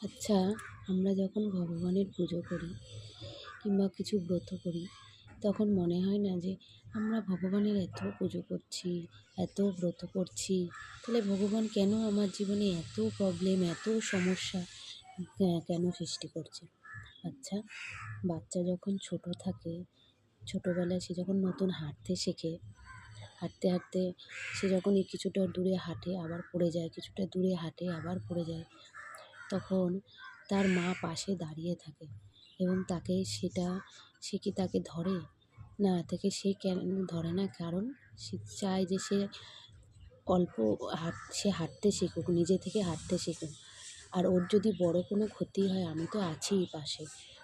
আচ্ছা, আমরা যখন ভগবানের পুজো করি কিংবা কিছু ব্রত করি, তখন মনে হয় না যে আমরা ভগবানের এত পুজো করছি, এত ব্রত করছি, তাহলে ভগবান কেন আমার জীবনে এত প্রবলেম, এত সমস্যা কেন সৃষ্টি করছে? আচ্ছা, বাচ্চা যখন ছোট থাকে, ছোটোবেলায় সে যখন নতুন হাঁটতে শেখে, হাঁটতে হাঁটতে সে যখন কিছুটা দূরে হাঁটে আবার পড়ে যায়, কিছুটা দূরে হাঁটে আবার পড়ে যায়, তখন তার মা পাশে দাঁড়িয়ে থাকে এবং সে কি তাকে ধরে? না, তাকে সে কেন ধরে না? কারণ সে চায় যে অল্প সে হাঁটতে শিখুক, নিজে থেকে হাঁটতে শিখুক। আর ওর যদি বড় কোনো ক্ষতি হয়, আমি তো আছিই পাশে,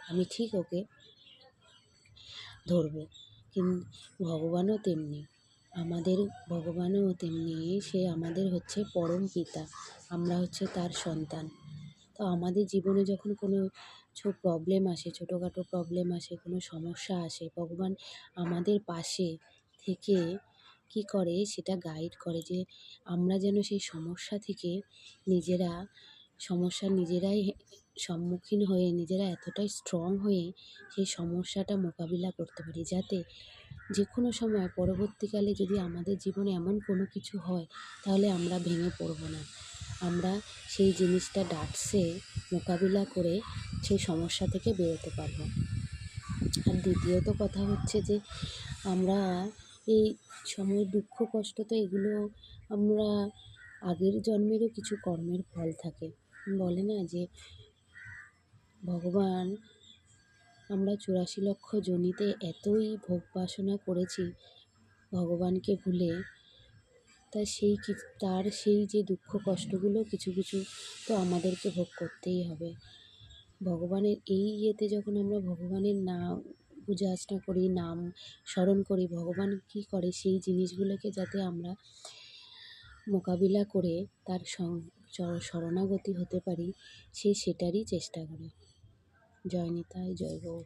আমি ঠিক ওকে ধরবো। ভগবানও তেমনি, আমাদের ভগবানও তেমনি, সে আমাদের হচ্ছে পরম পিতা, আমরা হচ্ছে তার সন্তান। তো আমাদের জীবনে যখন কোনো প্রবলেম আসে, ছোটোখাটো প্রবলেম আসে, কোনো সমস্যা আসে, ভগবান আমাদের পাশে থেকে কী করে, সেটা গাইড করে যে আমরা যেন সেই সমস্যা থেকে নিজেরাই সম্মুখীন হয়ে, নিজেরা এতটাই স্ট্রং হয়ে সেই সমস্যাটা মোকাবিলা করতে পারি, যাতে যে কোনো সময় পরবর্তীকালে যদি আমাদের জীবনে এমন কোনো কিছু হয়, তাহলে আমরা ভেঙে পড়বো না। আমরা সেই জিনিসটা ডাটসে মোকাবিলা করে সেই সমস্যা থেকে বেরোতে পারবো। আর দ্বিতীয়ত কথা হচ্ছে যে আমরা এই সময় দুঃখ কষ্ট, তো এগুলো আমরা আগের জন্মেরও কিছু কর্মের ফল থাকে। বলে না যে ভগবান, আমরা ৮৪ লক্ষ যোনিতে এতই ভোগ বাসনা করেছি ভগবানকে ভুলে, তার সেই যে দুঃখ কষ্টগুলো কিছু কিছু তো আমাদেরকে ভোগ করতেই হবে। ভগবানের এই ইয়েতে যখন আমরা ভগবানের নাম পূজা অর্চনা করি, নাম স্মরণ করি, ভগবান কী করে, সেই জিনিসগুলোকে যাতে আমরা মোকাবিলা করে তার শরণাগতি হতে পারি, সেটারই চেষ্টা করে। জয় নিতাই, জয় গৌর।